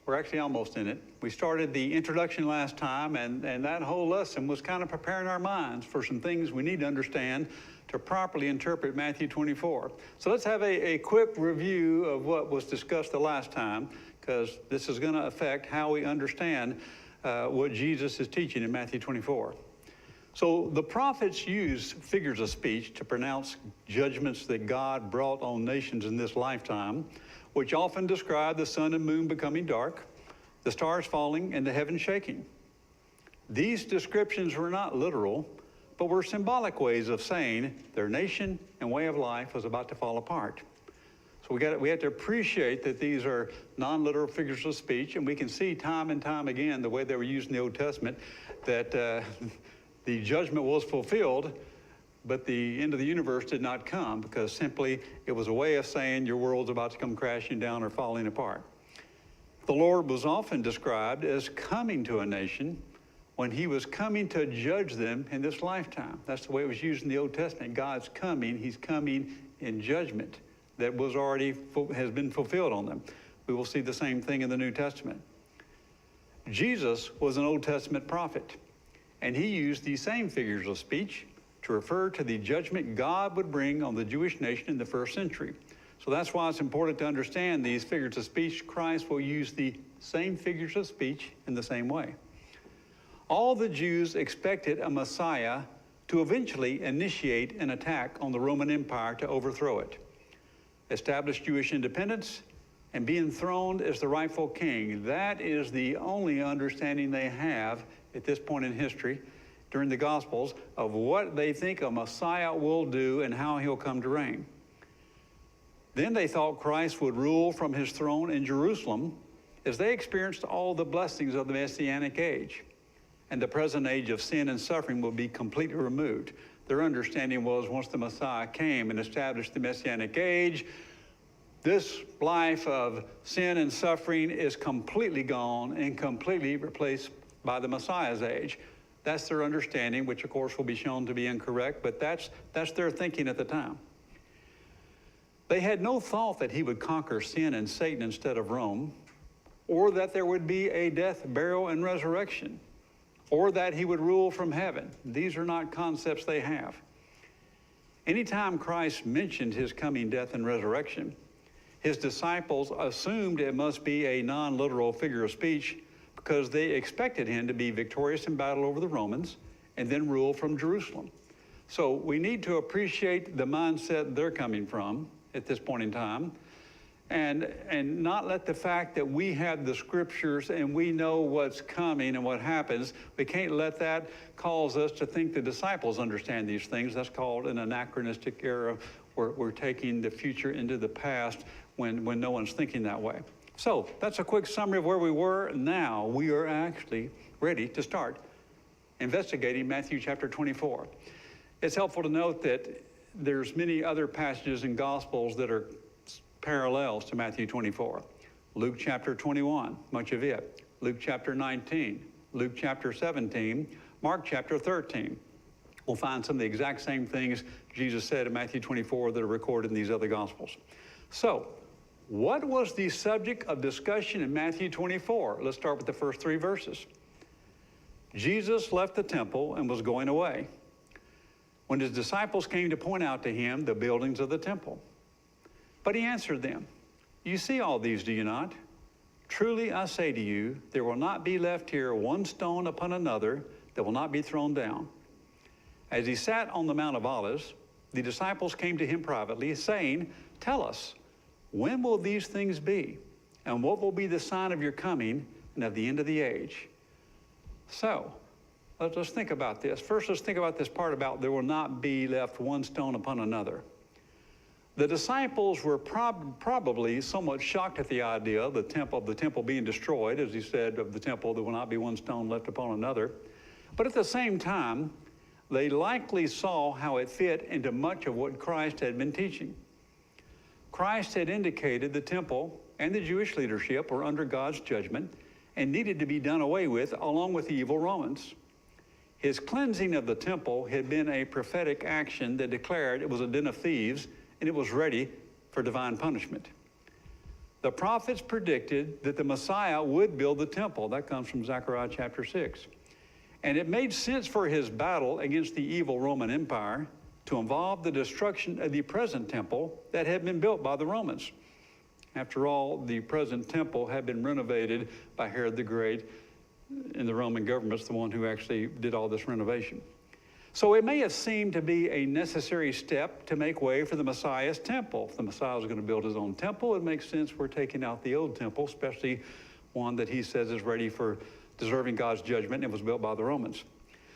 We're actually almost in it. We started the introduction last time, and that whole lesson was kind of preparing our minds for some things we need to understand to properly interpret Matthew 24. So let's have a quick review of what was discussed the last time, because this is going to affect how we understand what Jesus is teaching in Matthew 24. So the prophets used figures of speech to pronounce judgments that God brought on nations in this lifetime, which often describe the sun and moon becoming dark, the stars falling, and the heavens shaking. These descriptions were not literal, but were symbolic ways of saying their nation and way of life was about to fall apart. So we have to appreciate that these are non-literal figures of speech, and we can see time and time again the way they were used in the Old Testament that the judgment was fulfilled, but the end of the universe did not come, because simply it was a way of saying your world's about to come crashing down or falling apart. The Lord was often described as coming to a nation when he was coming to judge them in this lifetime. That's the way it was used in the Old Testament. God's coming, he's coming in judgment that was already, has been fulfilled on them. We will see the same thing in the New Testament. Jesus was an Old Testament prophet, and he used these same figures of speech to refer to the judgment God would bring on the Jewish nation in the first century. So that's why it's important to understand these figures of speech. Christ will use the same figures of speech in the same way. All the Jews expected a Messiah to eventually initiate an attack on the Roman Empire to overthrow it, establish Jewish independence, and be enthroned as the rightful king. That is the only understanding they have at this point in history during the Gospels of what they think a Messiah will do and how he'll come to reign. Then they thought Christ would rule from his throne in Jerusalem as they experienced all the blessings of the Messianic age, and the present age of sin and suffering will be completely removed. Their understanding was once the Messiah came and established the Messianic age, this life of sin and suffering is completely gone and completely replaced by the Messiah's age. That's their understanding, which of course will be shown to be incorrect, but that's their thinking at the time. They had no thought that he would conquer sin and Satan instead of Rome, or that there would be a death, burial, and resurrection, or that he would rule from heaven. These are not concepts they have. Anytime Christ mentioned his coming death and resurrection, his disciples assumed it must be a non-literal figure of speech, because they expected him to be victorious in battle over the Romans and then rule from Jerusalem. So we need to appreciate the mindset they're coming from at this point in time, and not let the fact that we have the scriptures and we know what's coming and what happens, we can't let that cause us to think the disciples understand these things. That's called an anachronistic era, where we're taking the future into the past when no one's thinking that way. So that's a quick summary of where we were. Now we are actually ready to start investigating Matthew chapter 24. It's helpful to note that there's many other passages in Gospels that are parallels to Matthew 24. Luke chapter 21, much of it. Luke chapter 19, Luke chapter 17, Mark chapter 13. We'll find some of the exact same things Jesus said in Matthew 24 that are recorded in these other Gospels. So, what was the subject of discussion in Matthew 24? Let's start with the first 3 verses. Jesus left the temple and was going away, when his disciples came to point out to him the buildings of the temple. But he answered them, "You see all these, do you not? Truly I say to you, there will not be left here one stone upon another that will not be thrown down." As he sat on the Mount of Olives, the disciples came to him privately, saying, "Tell us, when will these things be? And what will be the sign of your coming and of the end of the age?" So, let's think about this. First, let's think about this part about there will not be left one stone upon another. The disciples were probably somewhat shocked at the idea of the temple being destroyed. As he said, of the temple, there will not be one stone left upon another. But at the same time, they likely saw how it fit into much of what Christ had been teaching. Christ had indicated the temple and the Jewish leadership were under God's judgment and needed to be done away with, along with the evil Romans. His cleansing of the temple had been a prophetic action that declared it was a den of thieves and it was ready for divine punishment. The prophets predicted that the Messiah would build the temple. That comes from Zechariah chapter 6. And it made sense for his battle against the evil Roman Empire to involve the destruction of the present temple that had been built by the Romans. After all, the present temple had been renovated by Herod the Great, and the Roman government's the one who actually did all this renovation. So it may have seemed to be a necessary step to make way for the Messiah's temple. If the Messiah was going to build his own temple, it makes sense we're taking out the old temple, especially one that he says is ready for deserving God's judgment and was built by the Romans.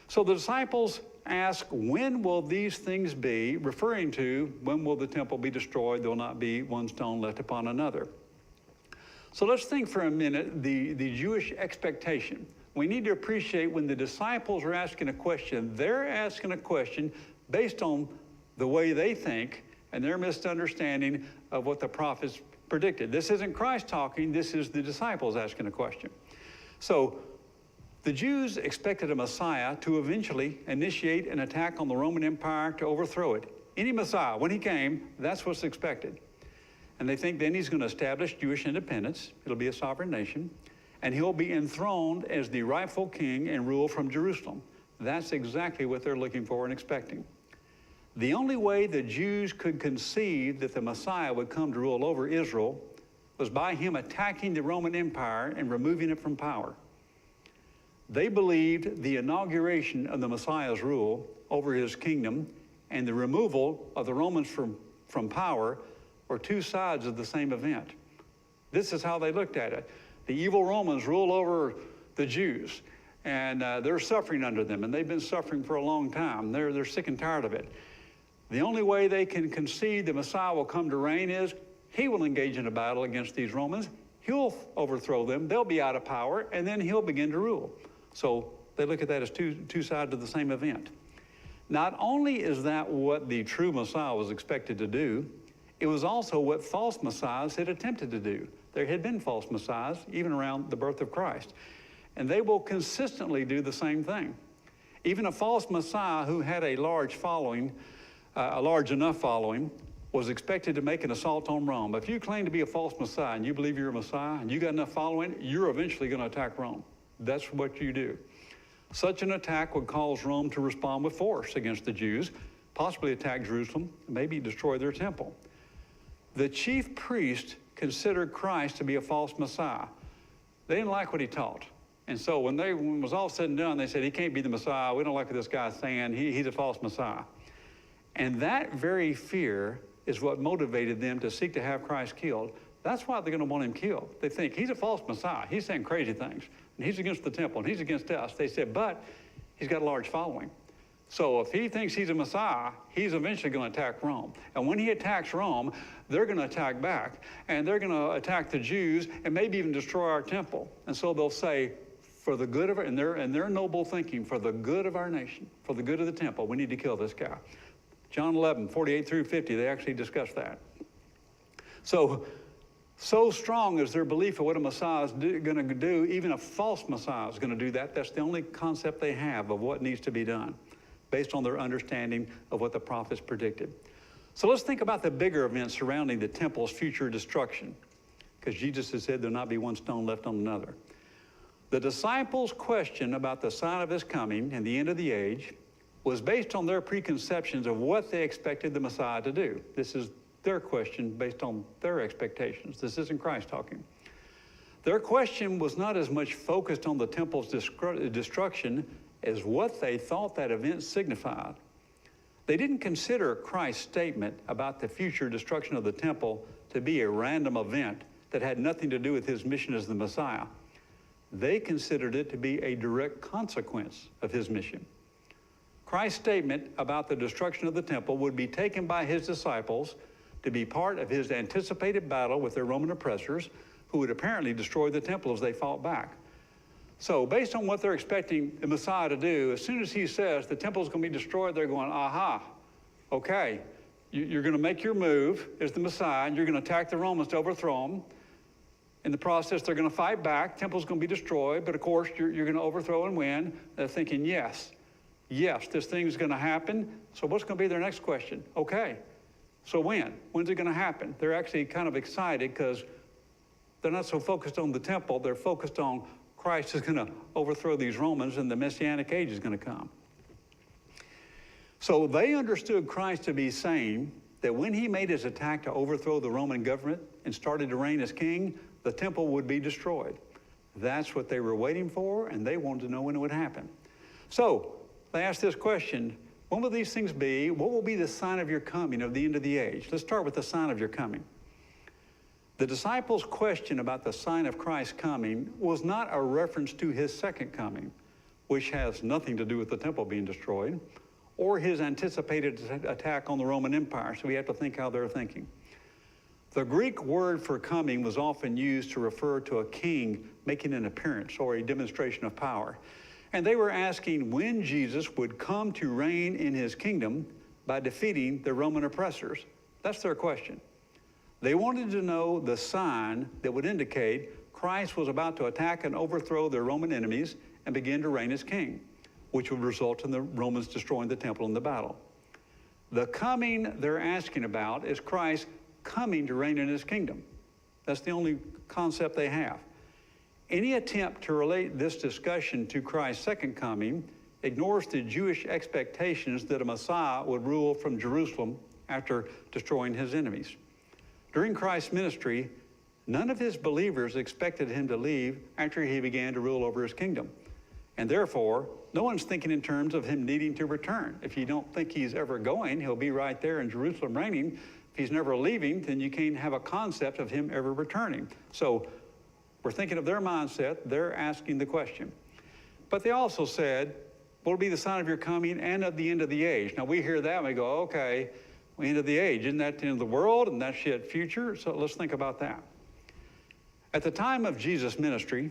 So the disciples ask, when will these things be, referring to when will the temple be destroyed? There will not be one stone left upon another. So let's think for a minute the Jewish expectation. We need to appreciate when the disciples are asking a question, they're asking a question based on the way they think and their misunderstanding of what the prophets predicted. This isn't Christ talking, this is the disciples asking a question. So the Jews expected a Messiah to eventually initiate an attack on the Roman Empire to overthrow it. Any Messiah, when he came, that's what's expected. And they think then he's going to establish Jewish independence. It'll be a sovereign nation. And he'll be enthroned as the rightful king and rule from Jerusalem. That's exactly what they're looking for and expecting. The only way the Jews could conceive that the Messiah would come to rule over Israel was by him attacking the Roman Empire and removing it from power. They believed the inauguration of the Messiah's rule over his kingdom and the removal of the Romans from power were two sides of the same event. This is how they looked at it. The evil Romans rule over the Jews, and they're suffering under them, and they've been suffering for a long time. They're sick and tired of it. The only way they can concede the Messiah will come to reign is he will engage in a battle against these Romans. He'll overthrow them. They'll be out of power, and then he'll begin to rule. So they look at that as two sides of the same event. Not only is that what the true Messiah was expected to do, it was also what false messiahs had attempted to do. There had been false messiahs, even around the birth of Christ. And they will consistently do the same thing. Even a false messiah who had a large following, a large enough following, was expected to make an assault on Rome. If you claim to be a false messiah and you believe you're a messiah and you got enough following, you're eventually going to attack Rome. That's what you do. Such an attack would cause Rome to respond with force against the Jews, possibly attack Jerusalem, maybe destroy their temple. The chief priest considered Christ to be a false messiah. They didn't like what he taught. And so when it was all said and done, they said, he can't be the Messiah. We don't like what this guy's saying. He's a false Messiah. And that very fear is what motivated them to seek to have Christ killed. That's why they're going to want him killed. They think he's a false Messiah. He's saying crazy things. And he's against the temple, and he's against us. They said, but he's got a large following. So if he thinks he's a Messiah, he's eventually going to attack Rome. And when he attacks Rome, they're going to attack back. And they're going to attack the Jews and maybe even destroy our temple. And so they'll say, for the good of, and their noble thinking, for the good of our nation, for the good of the temple, we need to kill this guy. John 11, 48 through 50, they actually discuss that. So strong is their belief of what a Messiah is going to do, even a false Messiah is going to do that. That's the only concept they have of what needs to be done, based on their understanding of what the prophets predicted. So let's think about the bigger events surrounding the temple's future destruction, because Jesus has said there'll not be one stone left on another. The disciples' question about the sign of his coming and the end of the age was based on their preconceptions of what they expected the Messiah to do. This is their question based on their expectations. This isn't Christ talking. Their question was not as much focused on the temple's destruction as what they thought that event signified. They didn't consider Christ's statement about the future destruction of the temple to be a random event that had nothing to do with his mission as the Messiah. They considered it to be a direct consequence of his mission. Christ's statement about the destruction of the temple would be taken by his disciples to be part of his anticipated battle with their Roman oppressors, who would apparently destroy the temple as they fought back. So based on what they're expecting the Messiah to do, as soon as he says the temple's going to be destroyed, they're going, aha, okay, you're going to make your move as the Messiah, and you're going to attack the Romans to overthrow them. In the process, they're going to fight back. Temple's going to be destroyed, but of course, you're going to overthrow and win. They're thinking, yes, this thing's going to happen. So what's going to be their next question? Okay, so when? When's it going to happen? They're actually kind of excited because They're not so focused on the temple, they're focused on Christ is going to overthrow these Romans and the Messianic age is going to come. So they understood Christ to be saying that when he made his attack to overthrow the Roman government and started to reign as king, the temple would be destroyed. That's what they were waiting for, and they wanted to know when it would happen. So they asked this question, when will these things be? What will be the sign of your coming, of the end of the age? Let's start with the sign of your coming. The disciples' question about the sign of Christ's coming was not a reference to his second coming, which has nothing to do with the temple being destroyed, or his anticipated attack on the Roman Empire. So we have to think how they're thinking. The Greek word for coming was often used to refer to a king making an appearance or a demonstration of power. And they were asking when Jesus would come to reign in his kingdom by defeating the Roman oppressors. That's their question. They wanted to know the sign that would indicate Christ was about to attack and overthrow their Roman enemies and begin to reign as king, which would result in the Romans destroying the temple in the battle. The coming they're asking about is Christ coming to reign in his kingdom. That's the only concept they have. Any attempt to relate this discussion to Christ's second coming ignores the Jewish expectations that a Messiah would rule from Jerusalem after destroying his enemies. During Christ's ministry, none of his believers expected him to leave after he began to rule over his kingdom. And therefore, no one's thinking in terms of him needing to return. If you don't think he's ever going, he'll be right there in Jerusalem reigning. If he's never leaving, then you can't have a concept of him ever returning. So we're thinking of their mindset. They're asking the question. But they also said, what will be the sign of your coming and of the end of the age? Now we hear that and we go, okay, the end of the age. Isn't that the end of the world? And that's yet future? So let's think about that. At the time of Jesus' ministry,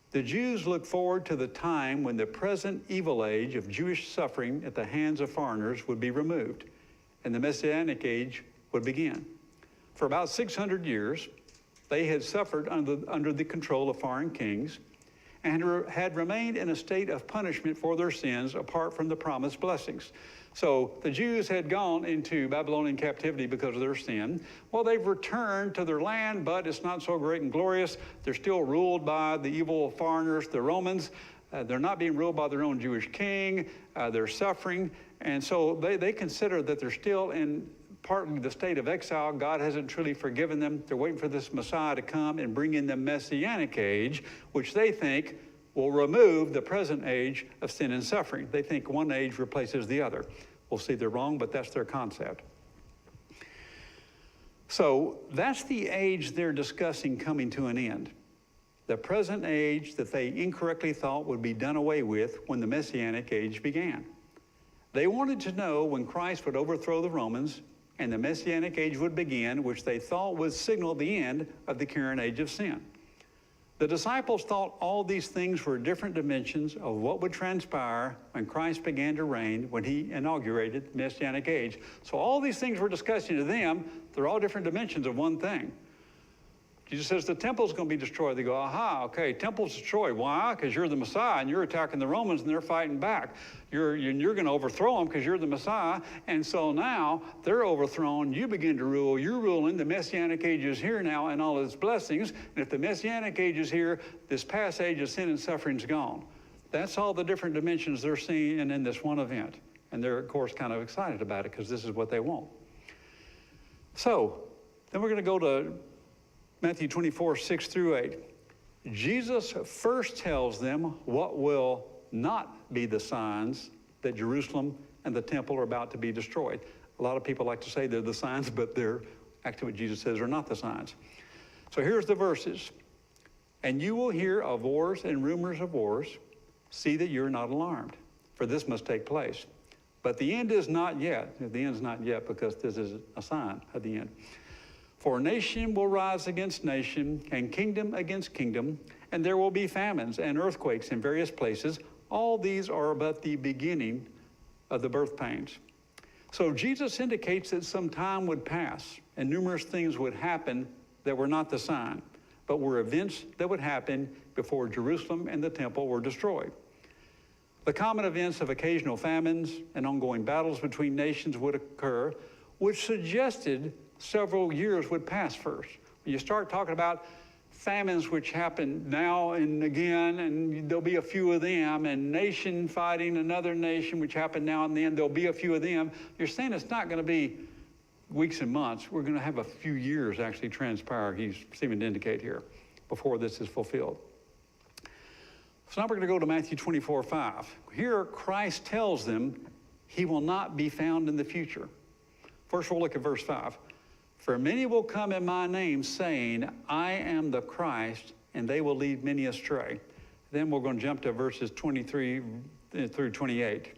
the Jews looked forward to the time when the present evil age of Jewish suffering at the hands of foreigners would be removed and the Messianic age would begin. For about 600 years, they had suffered under the control of foreign kings and had remained in a state of punishment for their sins apart from the promised blessings. So the Jews had gone into Babylonian captivity because of their sin. Well, they've returned to their land, but it's not so great and glorious. They're still ruled by the evil foreigners, the Romans. They're not being ruled by their own Jewish king. They're suffering. And so they consider that they're still in partly the state of exile. God hasn't truly forgiven them. They're waiting for this Messiah to come and bring in the Messianic age, which they think will remove the present age of sin and suffering. They think one age replaces the other. We'll see they're wrong, but that's their concept. So that's the age they're discussing coming to an end. The present age that they incorrectly thought would be done away with when the Messianic age began. They wanted to know when Christ would overthrow the Romans and the Messianic age would begin, which they thought would signal the end of the current age of sin. The disciples thought all these things were different dimensions of what would transpire when Christ began to reign, when he inaugurated the Messianic age. So all these things we're discussing to them, they're all different dimensions of one thing. Jesus says the temple's going to be destroyed. They go, aha, okay, temple's destroyed. Why? Because you're the Messiah and you're attacking the Romans and they're fighting back. You're going to overthrow them because you're the Messiah. And so now they're overthrown. You begin to rule. You're ruling. The Messianic age is here now and all its blessings. And if the Messianic age is here, this past age of sin and suffering's gone. That's all the different dimensions they're seeing in this one event. And they're, of course, kind of excited about it because this is what they want. So then we're going to go to Matthew 24, 6 through 8. Jesus first tells them what will not be the signs that Jerusalem and the temple are about to be destroyed. A lot of people like to say they're the signs, but they're actually what Jesus says are not the signs. So here's the verses. And you will hear of wars and rumors of wars. See that you're not alarmed, for this must take place. But the end is not yet. The end's not yet because this is a sign of the end. For nation will rise against nation, and kingdom against kingdom, and there will be famines and earthquakes in various places. All these are but the beginning of the birth pains. So Jesus indicates that some time would pass, and numerous things would happen that were not the sign, but were events that would happen before Jerusalem and the temple were destroyed. The common events of occasional famines and ongoing battles between nations would occur, which suggested several years would pass first. When you start talking about famines which happen now and again, and there'll be a few of them, and nation fighting another nation which happen now and then, there'll be a few of them. You're saying it's not going to be weeks and months. We're going to have a few years actually transpire, he's seeming to indicate here, before this is fulfilled. So now we're going to go to Matthew 24:5. Here Christ tells them he will not be found in the future. First we'll look at verse 5. For many will come in my name, saying, I am the Christ, and they will lead many astray. Then we're going to jump to verses 23 through 28.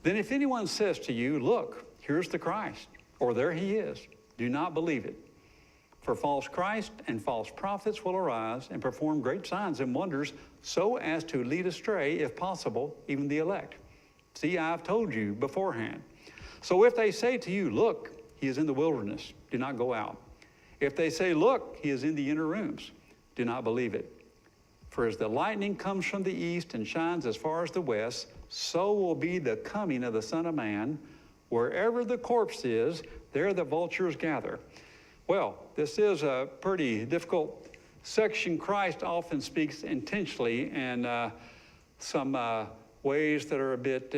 Then if anyone says to you, look, here's the Christ, or there he is, do not believe it. For false Christ and false prophets will arise and perform great signs and wonders, so as to lead astray, if possible, even the elect. See, I've told you beforehand. So if they say to you, look, he is in the wilderness, do not go out. If they say, look, he is in the inner rooms, do not believe it. For as the lightning comes from the east and shines as far as the west, so will be the coming of the Son of Man. Wherever the corpse is, there the vultures gather. Well, this is a pretty difficult section. Christ often speaks intentionally in some ways that are a bit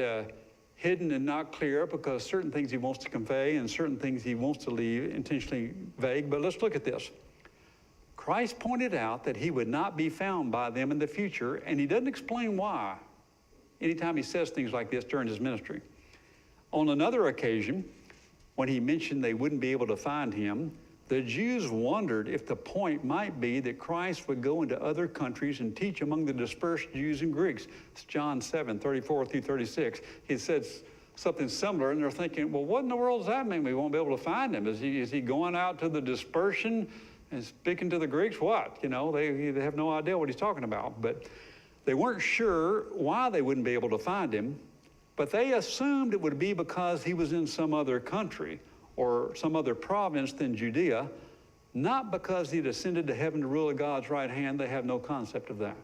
hidden and not clear, because certain things he wants to convey and certain things he wants to leave intentionally vague. But let's look at this. Christ pointed out that he would not be found by them in the future, and he doesn't explain why anytime he says things like this during his ministry. On another occasion, when he mentioned they wouldn't be able to find him, the Jews wondered if the point might be that Christ would go into other countries and teach among the dispersed Jews and Greeks. It's John 7:34 through 36. He said something similar, and they're thinking, well, what in the world does that mean? We won't be able to find him. Is he going out to the dispersion and speaking to the Greeks? What? You know, they have no idea what he's talking about. But they weren't sure why they wouldn't be able to find him, but they assumed it would be because he was in some other country or some other province than Judea, not because he'd ascended to heaven to rule at God's right hand. They have no concept of that.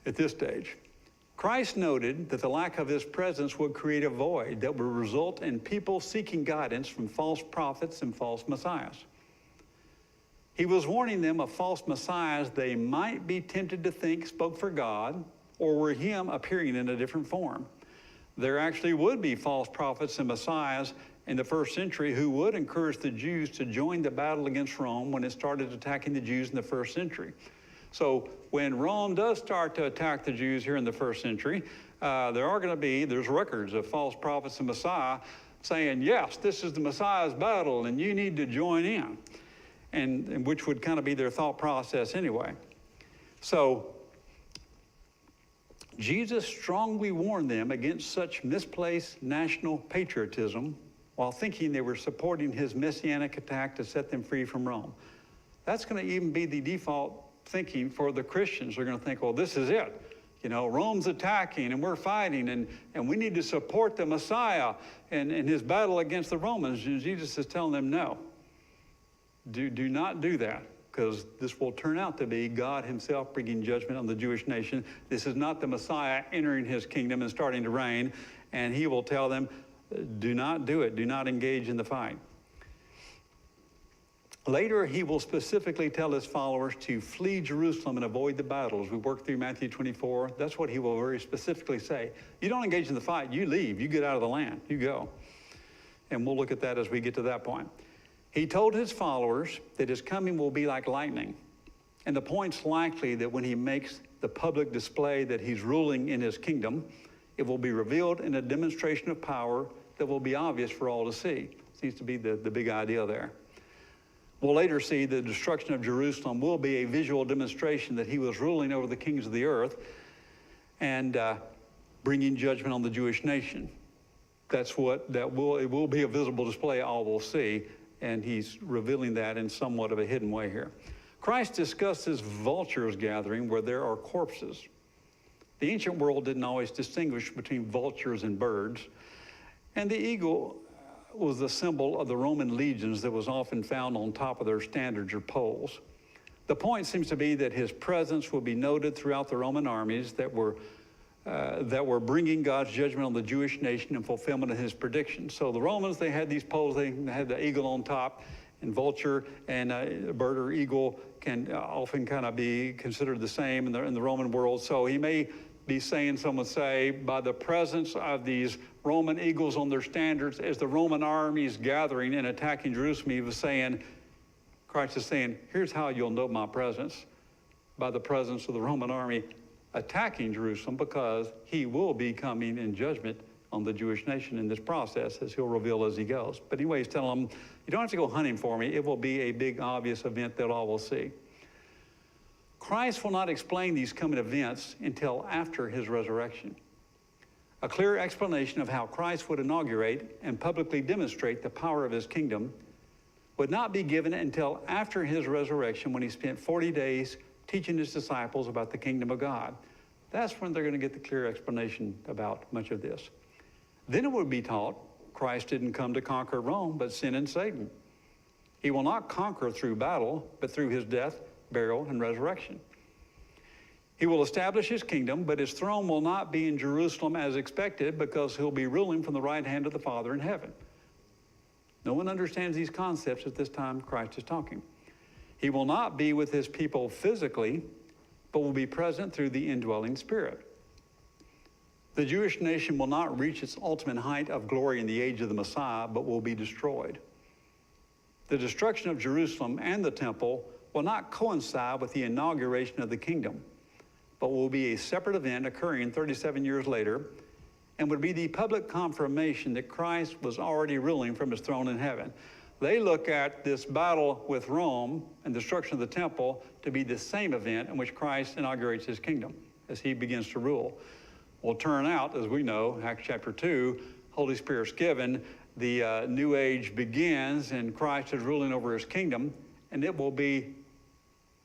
At this stage, Christ noted that the lack of his presence would create a void that would result in people seeking guidance from false prophets and false messiahs. He was warning them of false messiahs they might be tempted to think spoke for God or were him appearing in a different form. There actually would be false prophets and messiahs in the first century who would encourage the Jews to join the battle against Rome when it started attacking the Jews in the first century. So when Rome does start to attack the Jews here in the first century, there's records of false prophets and Messiah saying, yes, this is the Messiah's battle and you need to join in, and which would kind of be their thought process anyway. So Jesus strongly warned them against such misplaced national patriotism while thinking they were supporting his messianic attack to set them free from Rome. That's going to even be the default thinking for the Christians. They're going to think, well, this is it. You know, Rome's attacking and we're fighting and we need to support the Messiah and his battle against the Romans. And Jesus is telling them, no, do not do that, because this will turn out to be God himself bringing judgment on the Jewish nation. This is not the Messiah entering his kingdom and starting to reign. And he will tell them, do not do it. Do not engage in the fight. Later, he will specifically tell his followers to flee Jerusalem and avoid the battles. We work through Matthew 24. That's what he will very specifically say. You don't engage in the fight. You leave. You get out of the land. You go. And we'll look at that as we get to that point. He told his followers that his coming will be like lightning. And the point's likely that when he makes the public display that he's ruling in his kingdom, it will be revealed in a demonstration of power that will be obvious for all to see. Seems to be the big idea there. We'll later see the destruction of Jerusalem will be a visual demonstration that he was ruling over the kings of the earth and bringing judgment on the Jewish nation. It will be a visible display, all will see, and he's revealing that in somewhat of a hidden way here. Christ discusses vultures gathering where there are corpses. The ancient world didn't always distinguish between vultures and birds, and the eagle was the symbol of the Roman legions that was often found on top of their standards or poles. The point seems to be that his presence will be noted throughout the Roman armies that were bringing God's judgment on the Jewish nation in fulfillment of his predictions. So the Romans, they had these poles, they had the eagle on top, and vulture and bird or eagle can often kind of be considered the same in the Roman world. So he may be saying, some would say, by the presence of these Roman eagles on their standards, as the Roman army is gathering and attacking Jerusalem, he was saying, Christ is saying, here's how you'll know my presence, by the presence of the Roman army attacking Jerusalem, because he will be coming in judgment on the Jewish nation in this process, as he'll reveal as he goes. But anyway, he's telling them, you don't have to go hunting for me. It will be a big, obvious event that all will see. Christ will not explain these coming events until after his resurrection. A clear explanation of how Christ would inaugurate and publicly demonstrate the power of his kingdom would not be given until after his resurrection, when he spent 40 days teaching his disciples about the kingdom of God. That's when they're going to get the clear explanation about much of this. Then it would be taught Christ didn't come to conquer Rome, but sin and Satan. He will not conquer through battle, but through his death, burial, and resurrection. He will establish his kingdom, but his throne will not be in Jerusalem as expected, because he'll be ruling from the right hand of the Father in heaven. No one understands these concepts at this time Christ is talking. He will not be with his people physically, but will be present through the indwelling Spirit. The Jewish nation will not reach its ultimate height of glory in the age of the Messiah, but will be destroyed. The destruction of Jerusalem and the temple will not coincide with the inauguration of the kingdom, but will be a separate event occurring 37 years later, and would be the public confirmation that Christ was already ruling from his throne in heaven. They look at this battle with Rome and destruction of the temple to be the same event in which Christ inaugurates his kingdom as he begins to rule. Will turn out, as we know, Acts chapter 2, Holy Spirit's given, the new age begins, and Christ is ruling over his kingdom, and it will be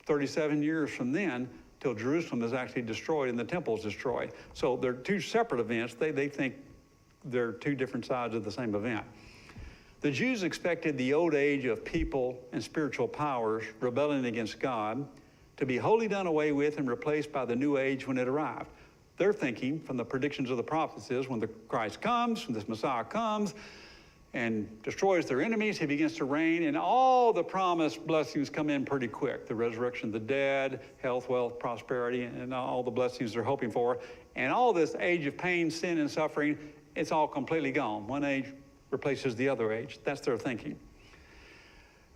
37 years from then till Jerusalem is actually destroyed and the temple is destroyed. So they're two separate events. They think they're two different sides of the same event. The Jews expected the old age of people and spiritual powers rebelling against God to be wholly done away with and replaced by the new age when it arrived. They're thinking, from the predictions of the prophets, is when the Christ comes, when this Messiah comes and destroys their enemies, he begins to reign, and all the promised blessings come in pretty quick. The resurrection of the dead, health, wealth, prosperity, and all the blessings they're hoping for. And all this age of pain, sin, and suffering, it's all completely gone. One age replaces the other age. That's their thinking.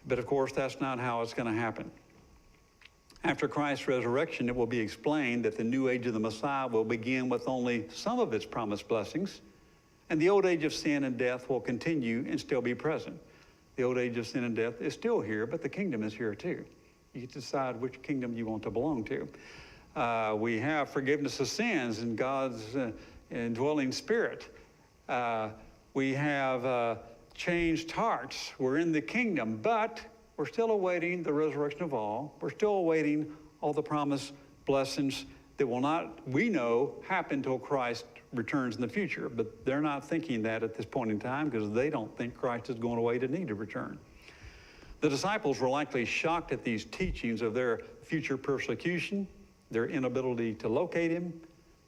But of course, that's not how it's going to happen. After Christ's resurrection, it will be explained that the new age of the Messiah will begin with only some of its promised blessings, and the old age of sin and death will continue and still be present. The old age of sin and death is still here, but the kingdom is here too. You get to decide which kingdom you want to belong to. We have forgiveness of sins in God's indwelling Spirit. We have changed hearts. We're in the kingdom, but we're still awaiting the resurrection of all. We're still awaiting all the promised blessings that will not, we know, happen until Christ returns in the future. But they're not thinking that at this point in time, because they don't think Christ is going away to need to return. The disciples were likely shocked at these teachings of their future persecution, their inability to locate him,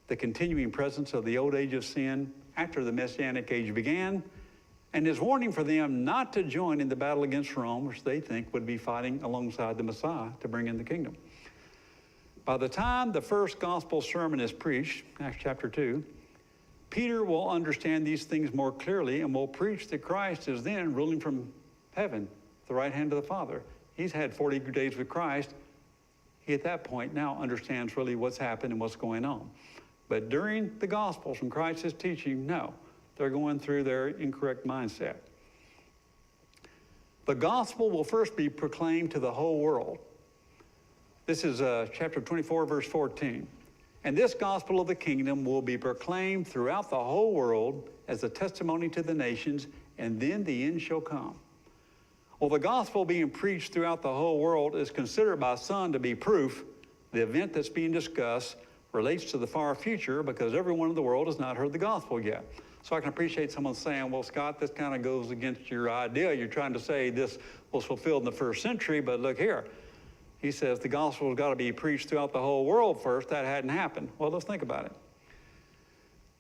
the continuing presence of the old age of sin after the Messianic age began, and his warning for them not to join in the battle against Rome, which they think would be fighting alongside the Messiah to bring in the kingdom. By the time the first gospel sermon is preached, Acts chapter 2, Peter will understand these things more clearly and will preach that Christ is then ruling from heaven, the right hand of the Father. He's had 40 days with Christ. He, at that point, now understands really what's happened and what's going on. But during the Gospels, when Christ is teaching, no, they're going through their incorrect mindset. The gospel will first be proclaimed to the whole world. This is chapter 24, verse 14. And this gospel of the kingdom will be proclaimed throughout the whole world as a testimony to the nations, and then the end shall come. Well, the gospel being preached throughout the whole world is considered by some to be proof the event that's being discussed relates to the far future, because everyone in the world has not heard the gospel yet. So I can appreciate someone saying, well, Scott, this kind of goes against your idea. You're trying to say this was fulfilled in the first century, but look here. He says the gospel has got to be preached throughout the whole world first. That hadn't happened. Well, let's think about it.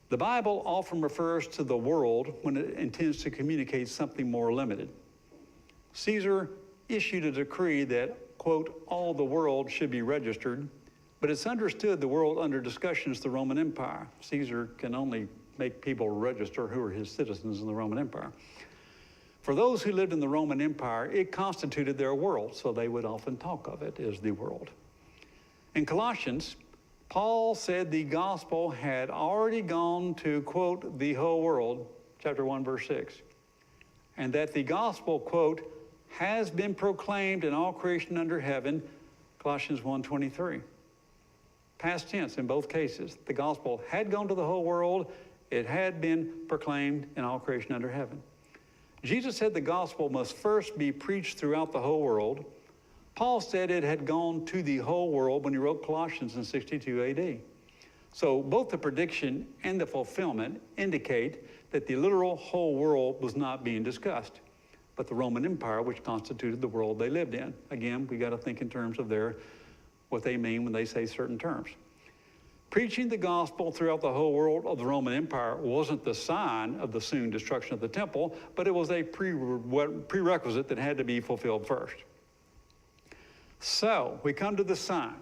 The Bible often refers to the world when it intends to communicate something more limited. Caesar issued a decree that, quote, all the world should be registered, but it's understood the world under discussion is the Roman Empire. Caesar can only make people register who are his citizens in the Roman Empire. For those who lived in the Roman Empire, it constituted their world, so they would often talk of it as the world. In Colossians, Paul said the gospel had already gone to, quote, the whole world, chapter 1, verse 6, and that the gospel, quote, has been proclaimed in all creation under heaven, Colossians 1:23. Past tense in both cases. The gospel had gone to the whole world. It had been proclaimed in all creation under heaven. Jesus said the gospel must first be preached throughout the whole world. Paul said it had gone to the whole world when he wrote Colossians in 62 AD. So both the prediction and the fulfillment indicate that the literal whole world was not being discussed, but the Roman Empire, which constituted the world they lived in. Again, we got to think in terms of what they mean when they say certain terms. Preaching the gospel throughout the whole world of the Roman Empire wasn't the sign of the soon destruction of the temple, but it was a prerequisite that had to be fulfilled first. So we come to the sign.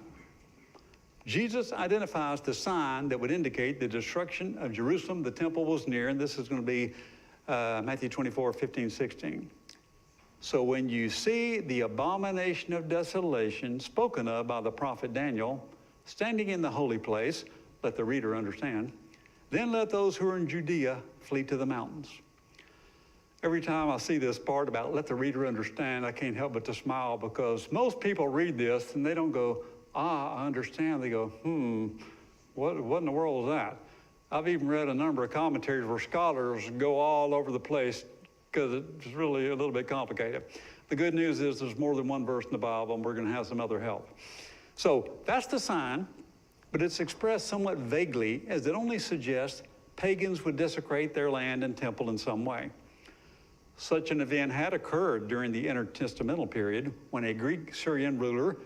Jesus identifies the sign that would indicate the destruction of Jerusalem, the temple was near, and this is going to be Matthew 24:15-16. So when you see the abomination of desolation spoken of by the prophet Daniel, standing in the holy place, let the reader understand, then let those who are in Judea flee to the mountains. Every time I see this part about let the reader understand, I can't help but to smile, because most people read this and they don't go, I understand. They go, what in the world is that? I've even read a number of commentaries where scholars go all over the place because it's really a little bit complicated. The good news is there's more than one verse in the Bible, and we're going to have some other help. So that's the sign, but it's expressed somewhat vaguely, as it only suggests pagans would desecrate their land and temple in some way. Such an event had occurred during the intertestamental period when a Greek Syrian ruler,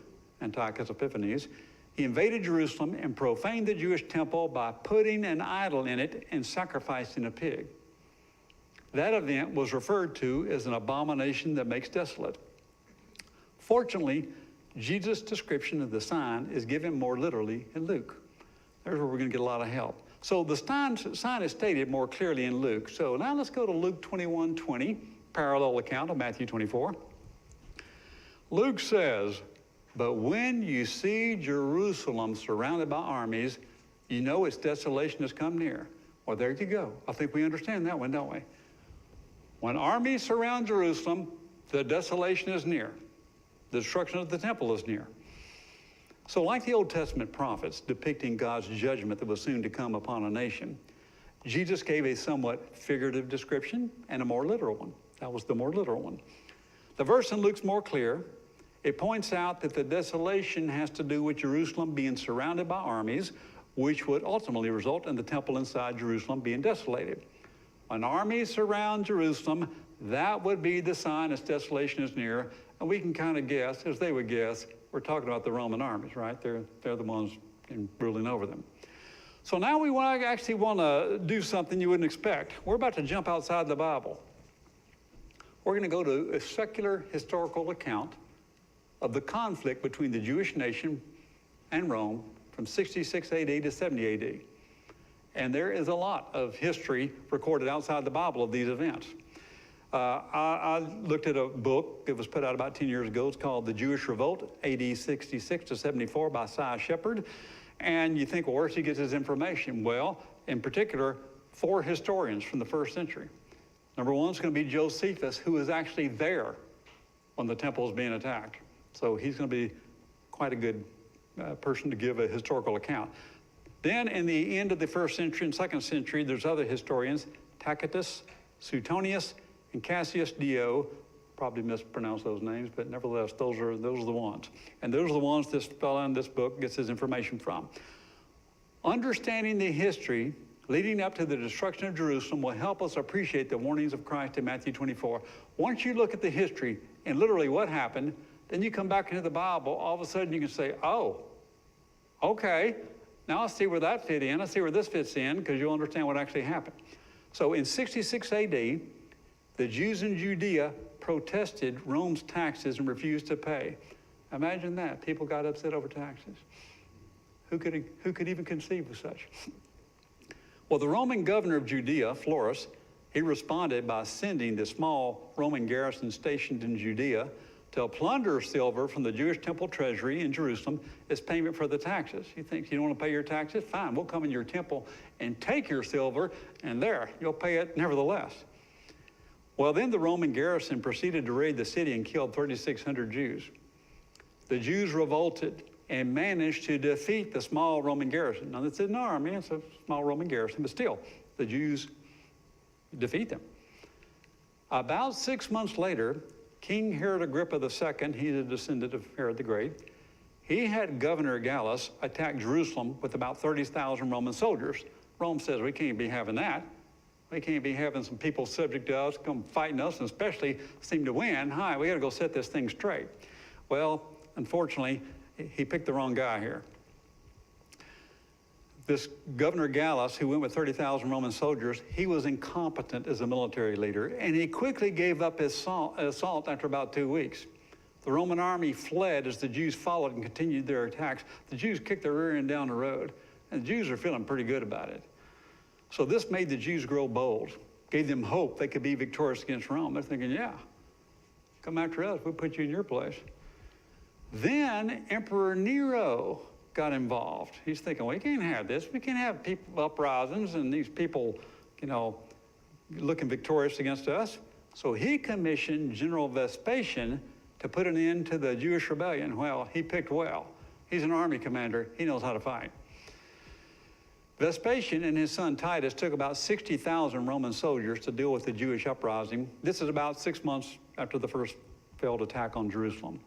Antiochus Epiphanes, he invaded Jerusalem and profaned the Jewish temple by putting an idol in it and sacrificing a pig. That event was referred to as an abomination that makes desolate. Fortunately, Jesus' description of the sign is given more literally in Luke. There's where we're going to get a lot of help. So the sign is stated more clearly in Luke. So now let's go to Luke 21:20, parallel account of Matthew 24. Luke says, but when you see Jerusalem surrounded by armies, you know its desolation has come near. Well, there you go. I think we understand that one, don't we? When armies surround Jerusalem, the desolation is near. The destruction of the temple is near. So like the Old Testament prophets depicting God's judgment that was soon to come upon a nation, Jesus gave a somewhat figurative description and a more literal one. That was the more literal one. The verse in Luke's more clear. It points out that the desolation has to do with Jerusalem being surrounded by armies, which would ultimately result in the temple inside Jerusalem being desolated. When armies surround Jerusalem, that would be the sign its desolation is near. And we can kind of guess, as they would guess, we're talking about the Roman armies, right? They're the ones ruling over them. So now we actually want to do something you wouldn't expect. We're about to jump outside the Bible. We're going to go to a secular historical account of the conflict between the Jewish nation and Rome from 66 AD to 70 AD. And there is a lot of history recorded outside the Bible of these events. I looked at a book that was put out about 10 years ago. It's called The Jewish Revolt, AD 66 to 74 by Cy Shepherd. And you think, well, where does he get his information? Well, in particular, 4 historians from the first century. Number one is going to be Josephus, who was actually there when the temple was being attacked. So he's going to be quite a good person to give a historical account. Then in the end of the 1st century and 2nd century, there's other historians, Tacitus, Suetonius, and Cassius Dio. Probably mispronounced those names, but nevertheless, those are the ones. And those are the ones this fellow in this book gets his information from. Understanding the history leading up to the destruction of Jerusalem will help us appreciate the warnings of Christ in Matthew 24. Once you look at the history and literally what happened, then you come back into the Bible, all of a sudden you can say, oh, okay, now I see where that fit in. I see where this fits in, because you'll understand what actually happened. So in 66 AD, The Jews in Judea protested Rome's taxes and refused to pay. Imagine that. People got upset over taxes. Who could even conceive of such? Well, the Roman governor of Judea, Florus, he responded by sending the small Roman garrison stationed in Judea to plunder silver from the Jewish temple treasury in Jerusalem as payment for the taxes. He thinks you don't want to pay your taxes? Fine, we'll come in your temple and take your silver, and there, you'll pay it nevertheless. Well, then the Roman garrison proceeded to raid the city and killed 3,600 Jews. The Jews revolted and managed to defeat the small Roman garrison. Now, it's an army, it's a small Roman garrison, but still, the Jews defeat them. About 6 months later, King Herod Agrippa II, he's a descendant of Herod the Great, he had Governor Gallus attack Jerusalem with about 30,000 Roman soldiers. Rome says, we can't be having that. We can't be having some people subject to us, come fighting us, and especially seem to win. Hi, we gotta go set this thing straight. Well, unfortunately, he picked the wrong guy here. This Governor Gallus, who went with 30,000 Roman soldiers, he was incompetent as a military leader, and he quickly gave up his assault after about 2 weeks. The Roman army fled as the Jews followed and continued their attacks. The Jews kicked their rear end down the road, and the Jews are feeling pretty good about it. So this made the Jews grow bold, gave them hope they could be victorious against Rome. They're thinking, yeah, come after us, we'll put you in your place. Then Emperor Nero got involved. He's thinking, well, we can't have this. We can't have people uprisings and these people, looking victorious against us. So he commissioned General Vespasian to put an end to the Jewish rebellion. Well, he picked well. He's an army commander. He knows how to fight. Vespasian and his son Titus took about 60,000 Roman soldiers to deal with the Jewish uprising. This is about 6 months after the first failed attack on Jerusalem.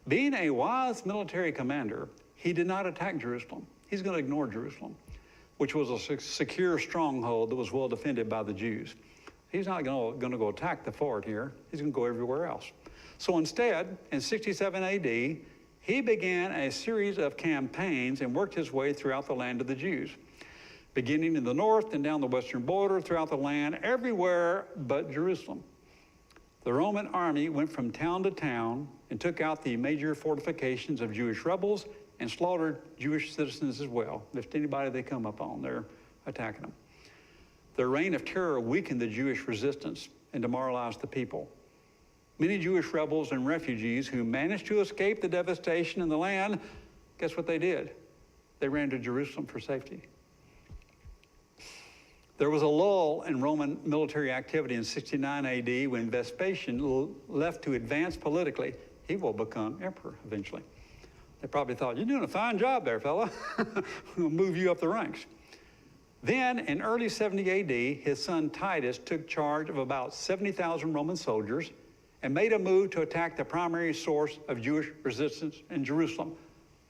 Being a wise military commander, he did not attack Jerusalem. He's going to ignore Jerusalem, which was a secure stronghold that was well defended by the Jews. He's not going to go attack the fort here. He's going to go everywhere else. So instead, in 67 AD, he began a series of campaigns and worked his way throughout the land of the Jews, beginning in the north and down the western border, throughout the land, everywhere but Jerusalem. The Roman army went from town to town and took out the major fortifications of Jewish rebels and slaughtered Jewish citizens as well. If anybody they come up on, they're attacking them. Their reign of terror weakened the Jewish resistance and demoralized the people. Many Jewish rebels and refugees who managed to escape the devastation in the land, guess what they did? They ran to Jerusalem for safety. There was a lull in Roman military activity in 69 AD when Vespasian left to advance politically. He will become emperor eventually. They probably thought, you're doing a fine job there, fella. We'll move you up the ranks. Then, in early 70 AD, his son Titus took charge of about 70,000 Roman soldiers and made a move to attack the primary source of Jewish resistance in Jerusalem.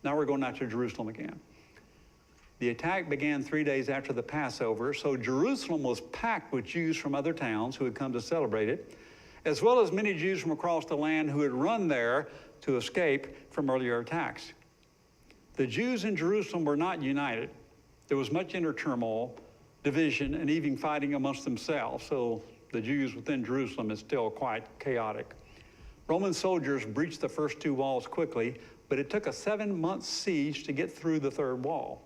Now we're going after Jerusalem again. The attack began 3 days after the Passover, so Jerusalem was packed with Jews from other towns who had come to celebrate it, as well as many Jews from across the land who had run there to escape from earlier attacks. The Jews in Jerusalem were not united. There was much inner turmoil, division, and even fighting amongst themselves, so the Jews within Jerusalem is still quite chaotic. Roman soldiers breached the first 2 walls quickly, but it took a 7-month siege to get through the third wall.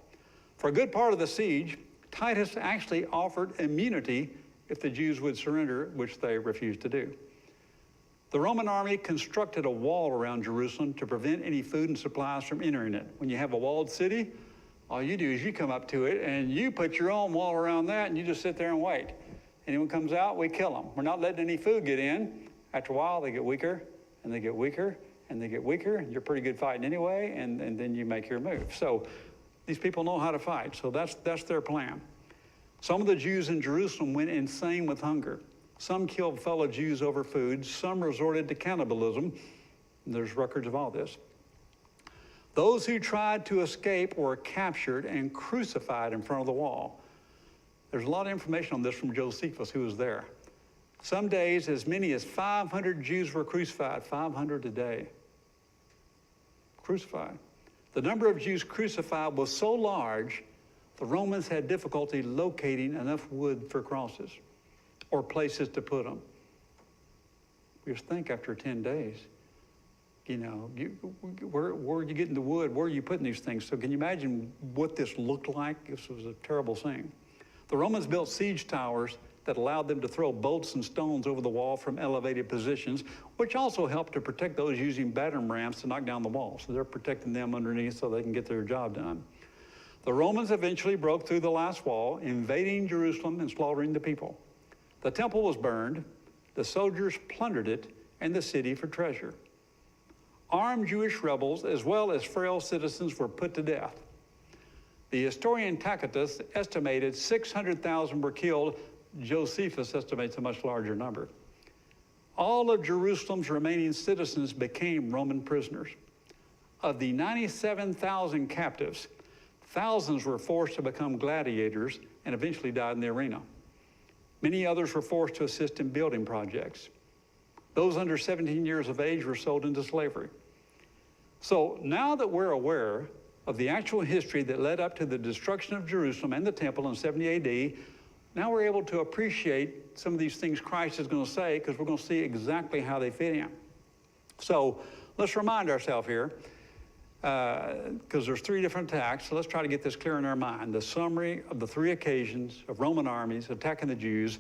For a good part of the siege, Titus actually offered immunity if the Jews would surrender, which they refused to do. The Roman army constructed a wall around Jerusalem to prevent any food and supplies from entering it. When you have a walled city, all you do is you come up to it and you put your own wall around that and you just sit there and wait. Anyone comes out, we kill them. We're not letting any food get in. After a while, they get weaker and they get weaker and they get weaker. You're pretty good fighting anyway, and then you make your move. So these people know how to fight, so that's their plan. Some of the Jews in Jerusalem went insane with hunger. Some killed fellow Jews over food. Some resorted to cannibalism. And there's records of all this. Those who tried to escape were captured and crucified in front of the wall. There's a lot of information on this from Josephus, who was there. Some days, as many as 500 Jews were crucified, 500 a day. Crucified. The number of Jews crucified was so large, the Romans had difficulty locating enough wood for crosses or places to put them. Just think after 10 days, where are you getting the wood? Where are you putting these things? So can you imagine what this looked like? This was a terrible thing. The Romans built siege towers that allowed them to throw bolts and stones over the wall from elevated positions, which also helped to protect those using battering rams to knock down the wall. So they're protecting them underneath so they can get their job done. The Romans eventually broke through the last wall, invading Jerusalem and slaughtering the people. The temple was burned, the soldiers plundered it, and the city for treasure. Armed Jewish rebels, as well as frail citizens, were put to death. The historian Tacitus estimated 600,000 were killed. Josephus estimates a much larger number. All of Jerusalem's remaining citizens became Roman prisoners. Of the 97,000 captives, thousands were forced to become gladiators and eventually died in the arena. Many others were forced to assist in building projects. Those under 17 years of age were sold into slavery. So now that we're aware of the actual history that led up to the destruction of Jerusalem and the temple in 70 AD, now we're able to appreciate some of these things Christ is going to say, because we're going to see exactly how they fit in. So let's remind ourselves here, because there's three different attacks, so let's try to get this clear in our mind. The summary of the three occasions of Roman armies attacking the Jews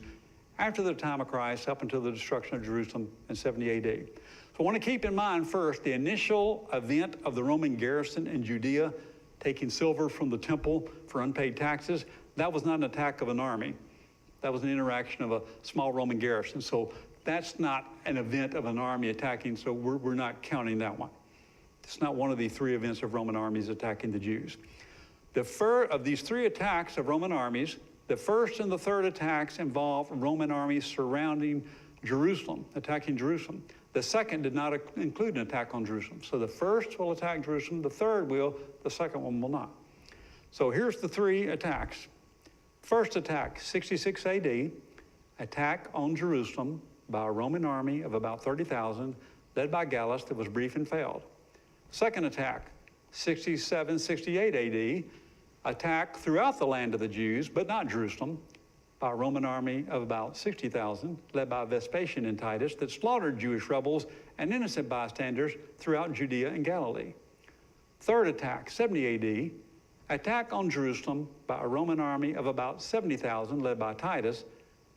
after the time of Christ up until the destruction of Jerusalem in 70 AD. So I want to keep in mind first the initial event of the Roman garrison in Judea taking silver from the temple for unpaid taxes. That was not an attack of an army. That was an interaction of a small Roman garrison. So that's not an event of an army attacking, so we're not counting that one. It's not one of the three events of Roman armies attacking the Jews. Of these three attacks of Roman armies, the first and the third attacks involve Roman armies surrounding Jerusalem, attacking Jerusalem. The second did not include an attack on Jerusalem. So the first will attack Jerusalem, the third will, the second one will not. So here's the three attacks. First attack, 66 AD, attack on Jerusalem by a Roman army of about 30,000, led by Gallus, that was brief and failed. Second attack, 67, 68 AD, attack throughout the land of the Jews, but not Jerusalem, by a Roman army of about 60,000, led by Vespasian and Titus, that slaughtered Jewish rebels and innocent bystanders throughout Judea and Galilee. Third attack, 70 AD, attack on Jerusalem by a Roman army of about 70,000, led by Titus,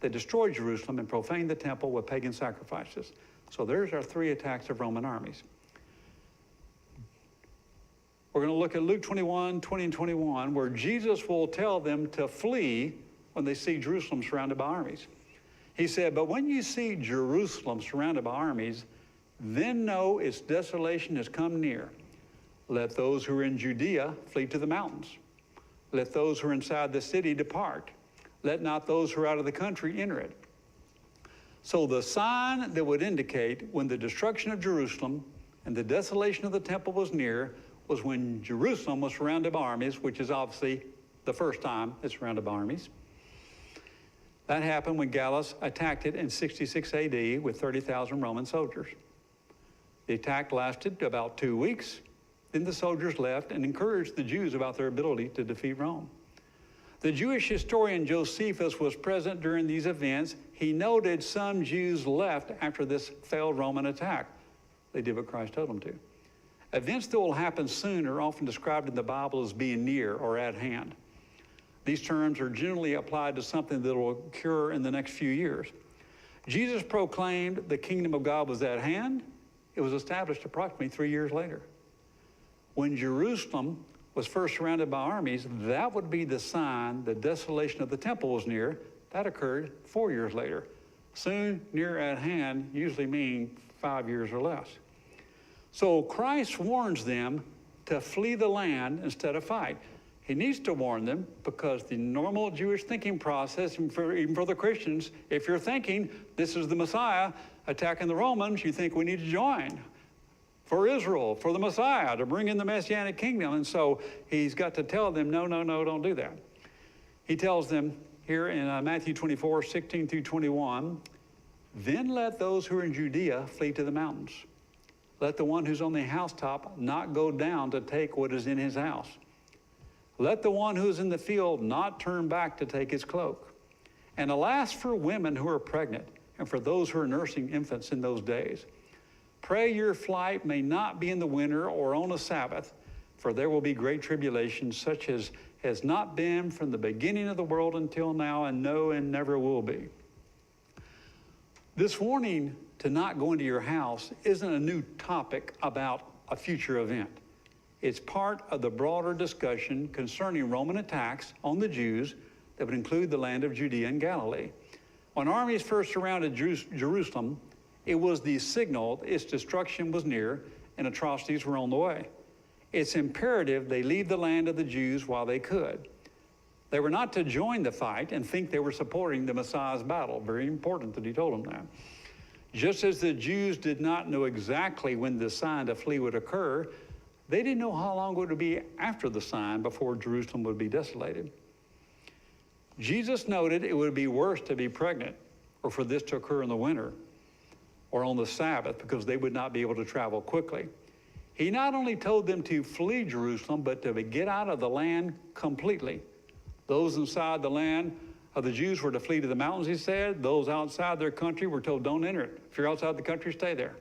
that destroyed Jerusalem and profaned the temple with pagan sacrifices. So there's our three attacks of Roman armies. We're going to look at Luke 21, 20 and 21, where Jesus will tell them to flee when they see Jerusalem surrounded by armies. He said, "But when you see Jerusalem surrounded by armies, then know its desolation has come near. Let those who are in Judea flee to the mountains. Let those who are inside the city depart. Let not those who are out of the country enter it." So the sign that would indicate when the destruction of Jerusalem and the desolation of the temple was near was when Jerusalem was surrounded by armies, which is obviously the first time it's surrounded by armies. That happened when Gallus attacked it in 66 AD with 30,000 Roman soldiers. The attack lasted about 2 weeks. Then the soldiers left and encouraged the Jews about their ability to defeat Rome. The Jewish historian Josephus was present during these events. He noted some Jews left after this failed Roman attack. They did what Christ told them to. Events that will happen soon are often described in the Bible as being near or at hand. These terms are generally applied to something that will occur in the next few years. Jesus proclaimed the kingdom of God was at hand. It was established approximately 3 years later. When Jerusalem was first surrounded by armies, that would be the sign the desolation of the temple was near. That occurred 4 years later. Soon, near at hand, usually mean 5 years or less. So Christ warns them to flee the land instead of fight. He needs to warn them because the normal Jewish thinking process, and even for the Christians, if you're thinking this is the Messiah attacking the Romans, you think we need to join for Israel, for the Messiah, to bring in the Messianic kingdom. And so he's got to tell them, no, no, no, don't do that. He tells them here in Matthew 24, 16 through 21, "Then let those who are in Judea flee to the mountains. Let the one who's on the housetop not go down to take what is in his house. Let the one who is in the field not turn back to take his cloak. And alas for women who are pregnant and for those who are nursing infants in those days. Pray your flight may not be in the winter or on a Sabbath, for there will be great tribulation, such as has not been from the beginning of the world until now, and no, and never will be. This warning to not go into your house isn't a new topic about a future event. It's part of the broader discussion concerning Roman attacks on the Jews that would include the land of Judea and Galilee. When armies first surrounded Jerusalem, it was the signal its destruction was near and atrocities were on the way. It's imperative they leave the land of the Jews while they could. They were not to join the fight and think they were supporting the Messiah's battle. Very important that he told them that. Just as the Jews did not know exactly when the sign to flee would occur, they didn't know how long it would be after the sign before Jerusalem would be desolated. Jesus noted it would be worse to be pregnant or for this to occur in the winter or on the Sabbath because they would not be able to travel quickly. He not only told them to flee Jerusalem, but to get out of the land completely. Those inside the land of the Jews were to flee to the mountains, he said. Those outside their country were told, don't enter it. If you're outside the country, stay there.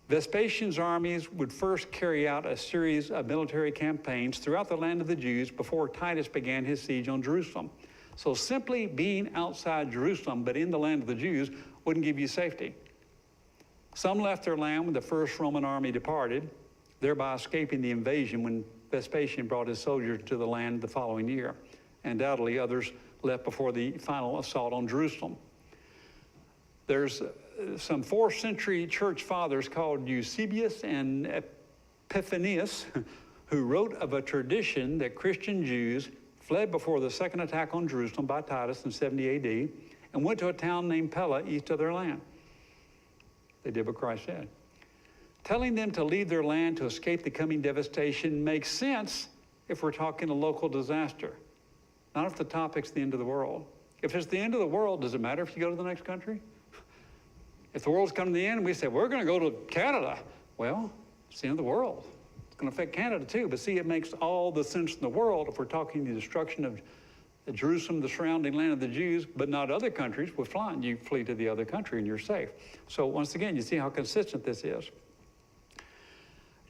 Vespasian's armies would first carry out a series of military campaigns throughout the land of the Jews before Titus began his siege on Jerusalem. So simply being outside Jerusalem, but in the land of the Jews, wouldn't give you safety. Some left their land when the first Roman army departed, thereby escaping the invasion when Vespasian brought his soldiers to the land the following year. Undoubtedly, others left before the final assault on Jerusalem. There's some 4th century church fathers called Eusebius and Epiphanius who wrote of a tradition that Christian Jews fled before the second attack on Jerusalem by Titus in 70 AD and went to a town named Pella east of their land. They did what Christ said. Telling them to leave their land to escape the coming devastation makes sense if we're talking a local disaster, not if the topic's the end of the world. If it's the end of the world, does it matter if you go to the next country? If the world's come to the end and we say, we're going to go to Canada, well, it's the end of the world. It's going to affect Canada too. But see, it makes all the sense in the world if we're talking the destruction of Jerusalem, the surrounding land of the Jews, but not other countries. With flying, you flee to the other country and you're safe. So once again, you see how consistent this is.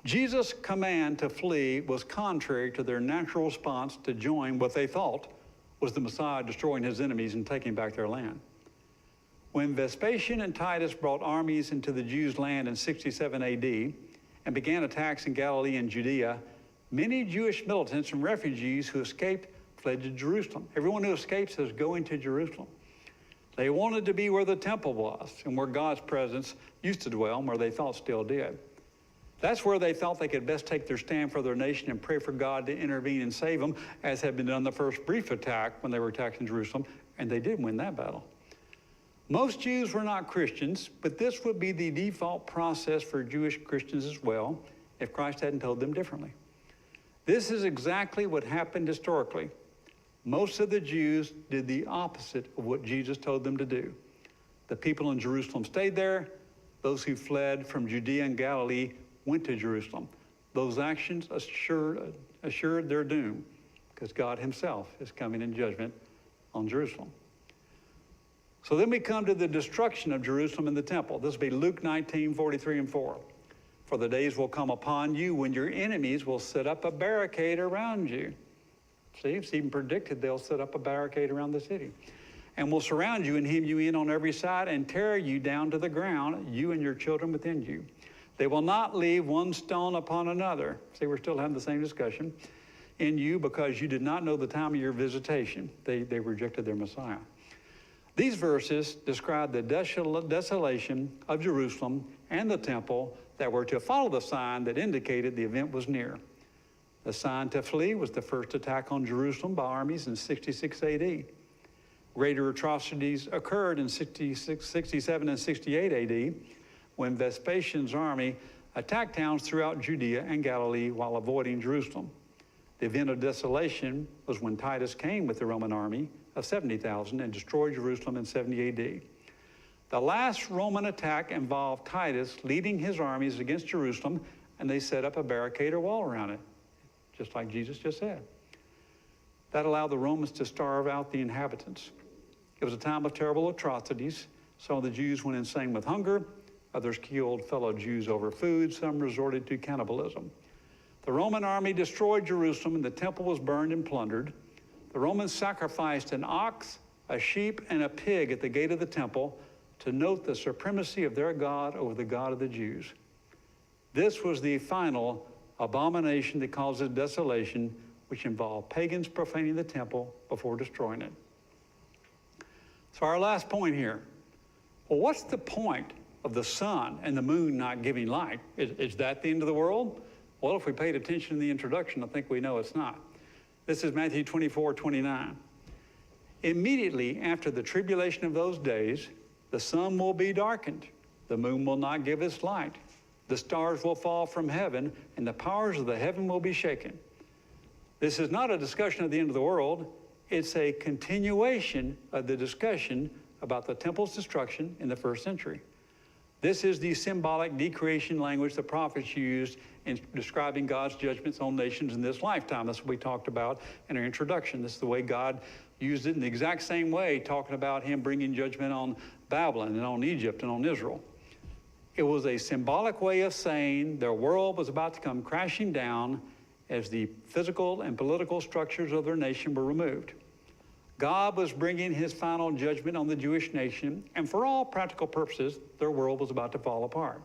Jesus' command to flee was contrary to their natural response to join what they thought was the Messiah destroying his enemies and taking back their land. When Vespasian and Titus brought armies into the Jews' land in 67 AD and began attacks in Galilee and Judea, many Jewish militants and refugees who escaped fled to Jerusalem. Everyone who escapes is going to Jerusalem. They wanted to be where the temple was and where God's presence used to dwell and where they thought still did. That's where they thought they could best take their stand for their nation and pray for God to intervene and save them, as had been done the first brief attack when they were attacking Jerusalem, and they did win that battle. Most Jews were not Christians, but this would be the default process for Jewish Christians as well if Christ hadn't told them differently. This is exactly what happened historically. Most of the Jews did the opposite of what Jesus told them to do. The people in Jerusalem stayed there. Those who fled from Judea and Galilee went to Jerusalem. Those actions assured their doom because God himself is coming in judgment on Jerusalem. So then we come to the destruction of Jerusalem and the temple. This will be Luke 19:43-4. For the days will come upon you when your enemies will set up a barricade around you. See, it's even predicted they'll set up a barricade around the city. And will surround you and hem you in on every side and tear you down to the ground, you and your children within you. They will not leave one stone upon another. See, we're still having the same discussion in you because you did not know the time of your visitation. They rejected their Messiah. These verses describe the desolation of Jerusalem and the temple that were to follow the sign that indicated the event was near. The sign to flee was the first attack on Jerusalem by armies in 66 AD. Greater atrocities occurred in 67 and 68 AD when Vespasian's army attacked towns throughout Judea and Galilee while avoiding Jerusalem. The event of desolation was when Titus came with the Roman army of 70,000 and destroyed Jerusalem in 70 AD. The last Roman attack involved Titus leading his armies against Jerusalem, and they set up a barricade or wall around it, just like Jesus just said. That allowed the Romans to starve out the inhabitants. It was a time of terrible atrocities. Some of the Jews went insane with hunger. Others killed fellow Jews over food. Some resorted to cannibalism. The Roman army destroyed Jerusalem, and the temple was burned and plundered. The Romans sacrificed an ox, a sheep, and a pig at the gate of the temple to note the supremacy of their God over the God of the Jews. This was the final abomination that causes desolation, which involved pagans profaning the temple before destroying it. So our last point here. Well, what's the point of the sun and the moon not giving light? Is that the end of the world? Well, if we paid attention in the introduction, I think we know it's not. This is Matthew 24:29. Immediately after the tribulation of those days, the sun will be darkened, the moon will not give its light, the stars will fall from heaven, and the powers of the heaven will be shaken. This is not a discussion of the end of the world. It's a continuation of the discussion about the temple's destruction in the first century. This is the symbolic decreation language the prophets used in describing God's judgments on nations in this lifetime. That's what we talked about in our introduction. This is the way God used it in the exact same way, talking about him bringing judgment on Babylon and on Egypt and on Israel. It was a symbolic way of saying their world was about to come crashing down as the physical and political structures of their nation were removed. God was bringing his final judgment on the Jewish nation, and for all practical purposes, their world was about to fall apart.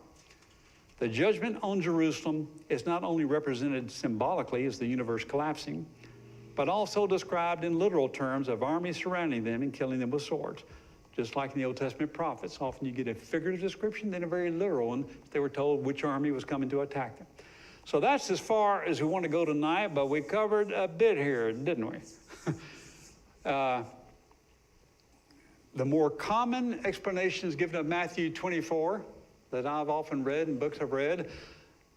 The judgment on Jerusalem is not only represented symbolically as the universe collapsing, but also described in literal terms of armies surrounding them and killing them with swords. Just like in the Old Testament prophets, often you get a figurative description, then a very literal one. They were told which army was coming to attack them. So that's as far as we want to go tonight, but we covered a bit here, didn't we? The more common explanations given of Matthew 24 that I've often read in books I've read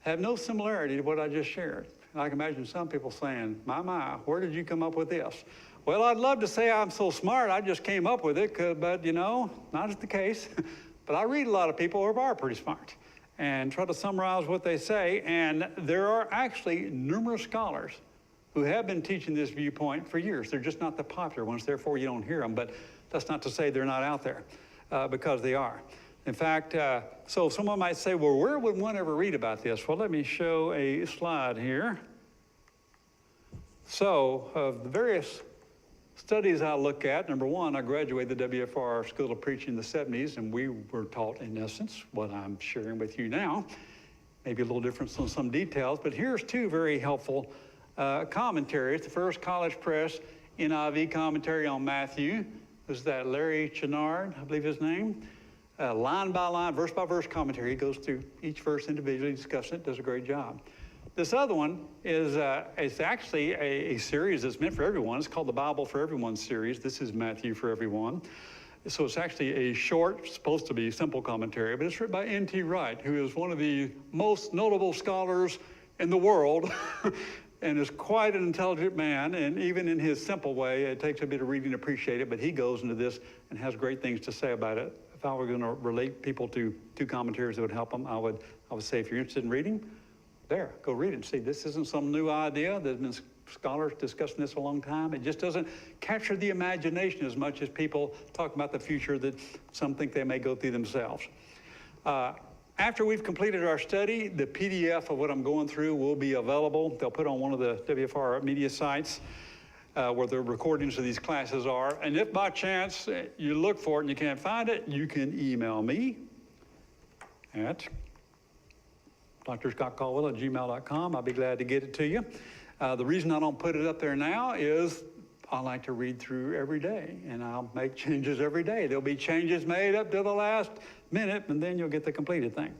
have no similarity to what I just shared. I can imagine some people saying, my, where did you come up with this? Well, I'd love to say I'm so smart, I just came up with it, but you know, not the case. But I read a lot of people who are pretty smart and try to summarize what they say, and there are actually numerous scholars who have been teaching this viewpoint for years. They're just not the popular ones, therefore you don't hear them, but that's not to say they're not out there, because they are. In fact, so someone might say, well, where would one ever read about this? Well, let me show a slide here. So, of the various studies I look at, number one, I graduated the WFR School of Preaching in the 70s, and we were taught, in essence, what I'm sharing with you now. Maybe a little difference on some details, but here's two very helpful commentaries. The First College Press NIV commentary on Matthew. This is that Larry Chenard, I believe his name. Line by line, verse by verse commentary. He goes through each verse individually, discussing it, does a great job. This other one is it's actually a series that's meant for everyone. It's called the Bible for Everyone series. This is Matthew for Everyone. So it's actually a short, supposed to be simple commentary, but it's written by N.T. Wright, who is one of the most notable scholars in the world and is quite an intelligent man. And even in his simple way, it takes a bit of reading to appreciate it, but he goes into this and has great things to say about it. If I were going to relate people to two commentaries that would help them, I would say, if you're interested in reading, there, go read it. See, this isn't some new idea. There's been scholars discussing this a long time. It just doesn't capture the imagination as much as people talk about the future that some think they may go through themselves. After we've completed our study, the PDF of what I'm going through will be available. They'll put on one of the WFR media sites where the recordings of these classes are. And if by chance you look for it and you can't find it, you can email me at drscottcaldwell@gmail.com. I'll be glad to get it to you. The reason I don't put it up there now is I like to read through every day, and I'll make changes every day. There'll be changes made up to the last minute, and then you'll get the completed thing.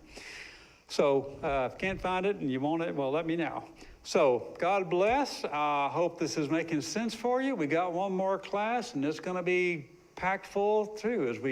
So if you can't find it and you want it, well, let me know. So God bless. I hope this is making sense for you. We got one more class, and it's going to be packed full too as we go.